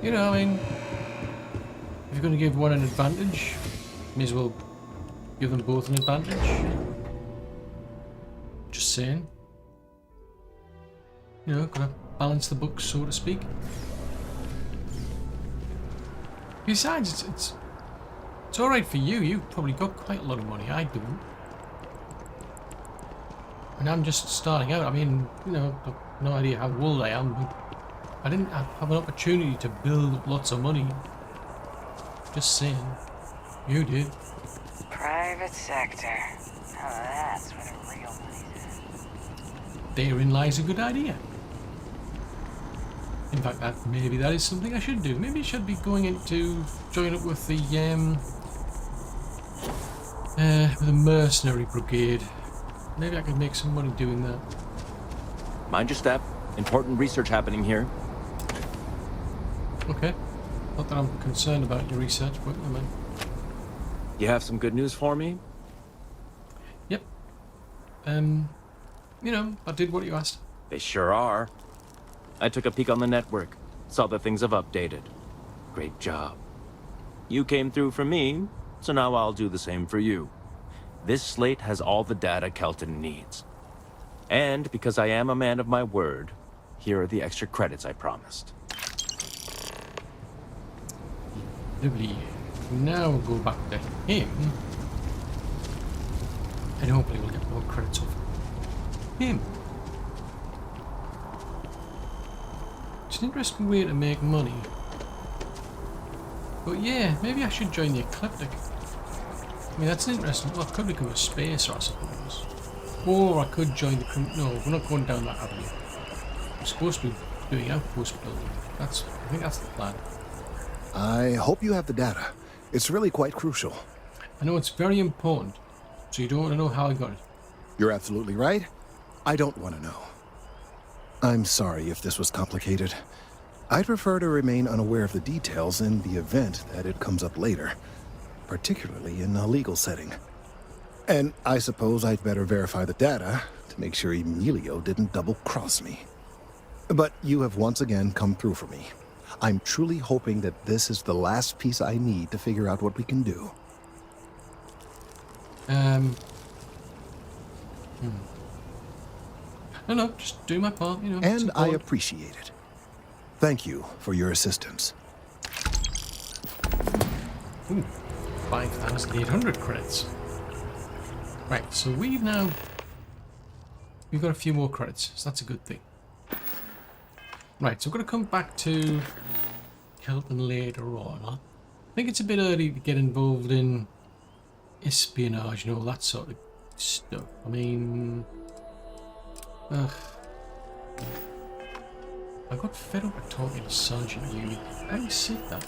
You know, I mean, if you're going to give one an advantage, may as well give them both an advantage. Just saying. You know, gotta balance the books, so to speak. Besides, it's all right for you. You've probably got quite a lot of money. I don't. And I'm just starting out. I mean, you know, I've no idea how old I am, but I didn't have an opportunity to build up lots of money. Just saying. You did. Private sector. Now that's where the real money's at. Therein lies a good idea. In fact, maybe that is something I should do. Maybe I should be going into join up with the mercenary brigade. Maybe I could make some money doing that. Mind your step. Important research happening here. Okay. Not that I'm concerned about your research, but I mean. You have some good news for me? Yep. You know, I did what you asked. They sure are. I took a peek on the network. Saw that things have updated. Great job. You came through for me, so now I'll do the same for you. This slate has all the data Kelton needs. And because I am a man of my word, here are the extra credits I promised. Lovely. Now we'll go back to him. And hopefully we'll get more credits off him. It's an interesting way to make money. But yeah, maybe I should join the Ecliptic. I mean, that's interesting. Well, I could become a spacer, I suppose. Or I could join the... No, we're not going down that avenue. We're supposed to be doing outpost building. I think that's the plan. I hope you have the data. It's really quite crucial. I know it's very important, so you don't want to know how I got it. You're absolutely right. I don't want to know. I'm sorry if this was complicated. I'd prefer to remain unaware of the details in the event that it comes up later, particularly in a legal setting. And I suppose I'd better verify the data to make sure Emilio didn't double-cross me. But you have once again come through for me. I'm truly hoping that this is the last piece I need to figure out what we can do. No, just do my part, you know. And I support. appreciate it. Thank you for your assistance. Ooh, 5,800 credits. Right, so we've got a few more credits, so that's a good thing. Right, so we're going to come back to Kelton later on. I think it's a bit early to get involved in espionage and all that sort of stuff. I mean... I got fed up with talking to Sergeant Uni. I said that.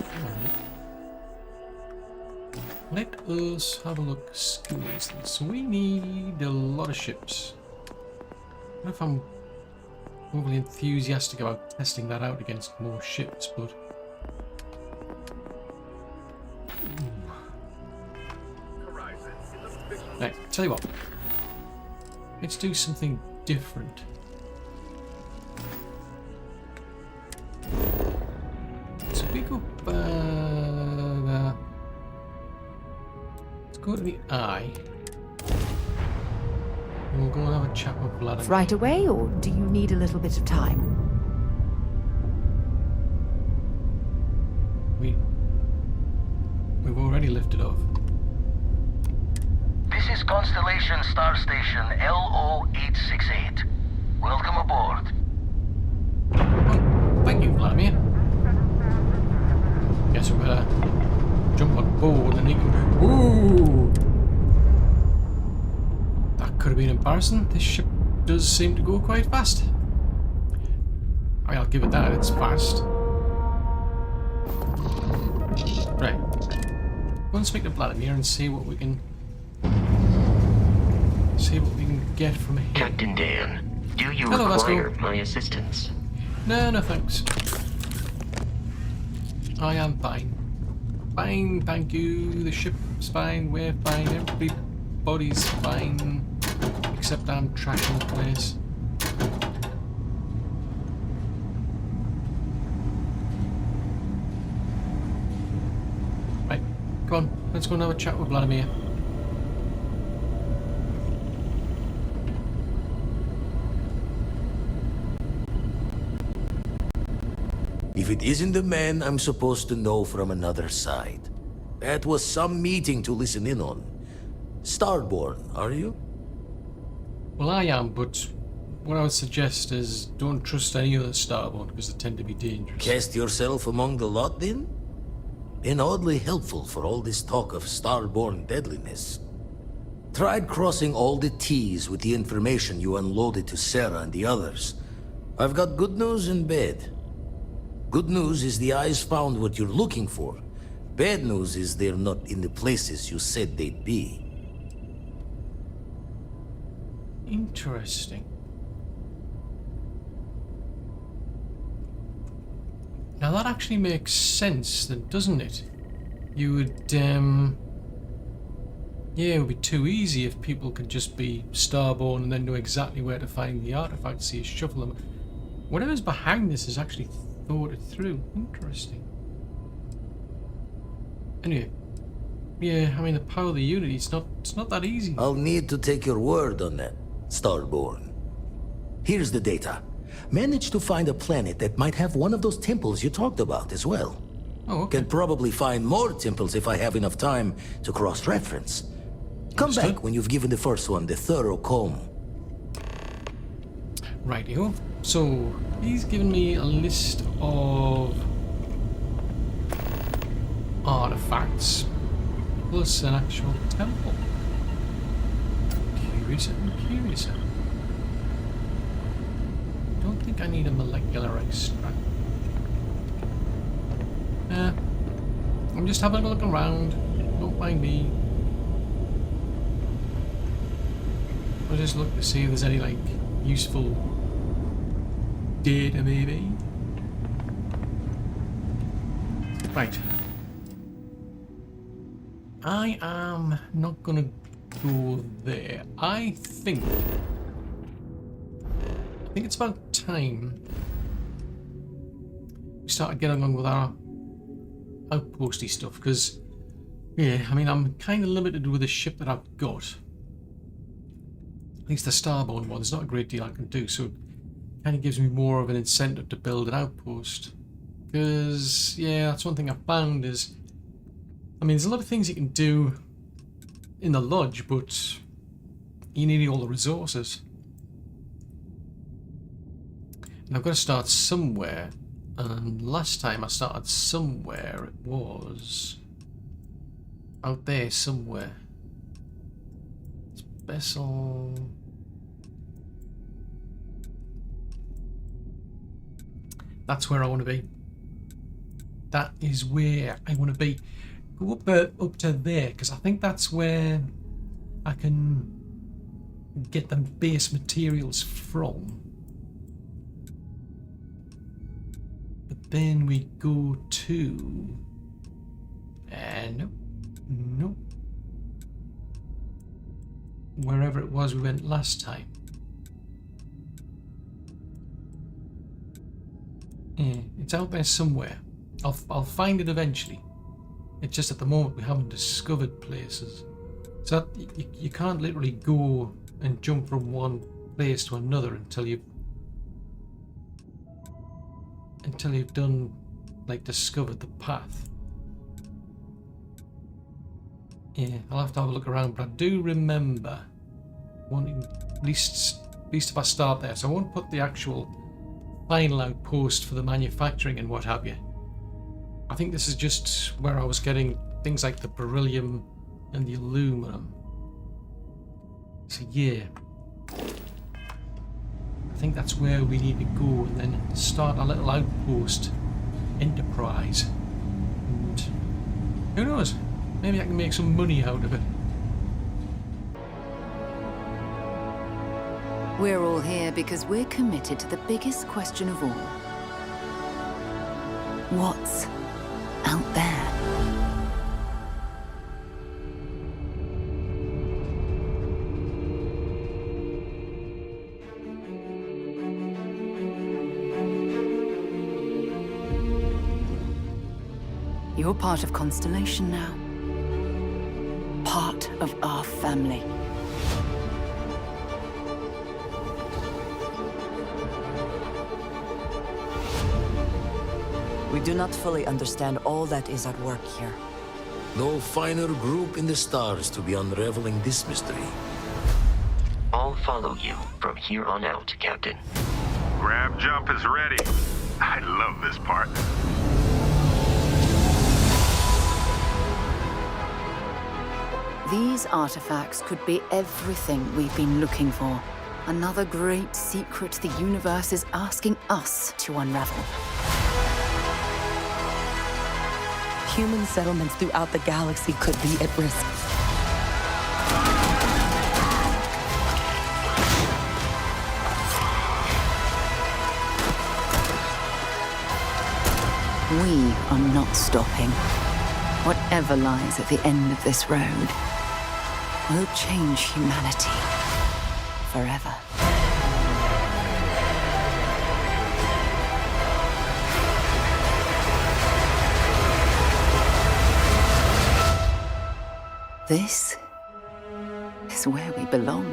Let us have a look at skills. So we need a lot of ships. I don't know if I'm overly enthusiastic about testing that out against more ships, but... Right, tell you what. Let's do something different. So we go further. Let's go to the eye. And we'll go and have a chat with Vladimir. Right away, or do you need a little bit of time? We've already lifted off. This is Constellation Star Station LO868. Welcome aboard. Oh, thank you, Vladimir. Guess we better jump on board and he can... Ooh! That could have been embarrassing. This ship does seem to go quite fast. I mean, I'll give it that, it's fast. Right. Go and speak to Vladimir and see what we can... get from here. Captain Dan, do you Hello, require my assistance? No, thanks. I am fine. Fine, thank you. The ship's fine, we're fine, everybody's fine. Except I'm trashing the place. Right, come on, let's go and have a chat with Vladimir. If it isn't the man I'm supposed to know from another side. That was some meeting to listen in on. Starborn, are you? Well, I am, but what I would suggest is don't trust any other Starborn because they tend to be dangerous. Cast yourself among the lot then? Been oddly helpful for all this talk of Starborn deadliness. Tried crossing all the T's with the information you unloaded to Sarah and the others. I've got good news and bad. Good news is the eyes found what you're looking for. Bad news is they're not in the places you said they'd be. Interesting. Now that actually makes sense then, doesn't it? You would, yeah, it would be too easy if people could just be Starborn and then know exactly where to find the artifacts, so you shuffle them. Whatever's behind this is actually thought it through. Interesting. Anyway, yeah, I mean the power of the Unity, it's not that easy. I'll need to take your word on that, Starborn. Here's the data. Managed to find a planet that might have one of those temples you talked about as well. Oh, okay. Can probably find more temples if I have enough time to cross-reference. Come back when you've given the first one the thorough comb. Rightio. So, he's given me a list of artifacts plus an actual temple. Curious and curious. Don't think I need a molecular extract. I'm just having a look around. Don't mind me. I'll just look to see if there's any like useful data maybe. Right. I am not gonna go there. I think think it's about time we started getting along with our outposty stuff, because, yeah, I mean, I'm kind of limited with the ship that I've got. At least the starborn one, there's not a great deal I can do, so it kind of gives me more of an incentive to build an outpost. Because, yeah, that's one thing I found is, I mean, there's a lot of things you can do in the lodge, but you need all the resources. And I've got to start somewhere, and last time I started somewhere, it was out there somewhere. It's Bessel. That's where I want to be. That is where I want to be. Go up to there, because I think that's where I can get the base materials from. But then we go to... nope. Nope. Wherever it was we went last time. Yeah, it's out there somewhere. I'll find it eventually. It's just at the moment we haven't discovered places. So you can't literally go and jump from one place to another until you've done, like, discovered the path. Yeah, I'll have to have a look around, but I do remember wanting, at least if I start there, so I won't put the actual final outpost for the manufacturing and what have you. I think this is just where I was getting things like the beryllium and the aluminum. So yeah, I think that's where we need to go, and then start a little outpost enterprise. And who knows? Maybe I can make some money out of it. We're all here because we're committed to the biggest question of all. What's out there? You're part of Constellation now. Part of our family. We do not fully understand all that is at work here. No finer group in the stars to be unraveling this mystery. I'll follow you from here on out, Captain. Grab jump is ready. I love this part. These artifacts could be everything we've been looking for. Another great secret the universe is asking us to unravel. Human settlements throughout the galaxy could be at risk. We are not stopping. Whatever lies at the end of this road will change humanity forever. This is where we belong.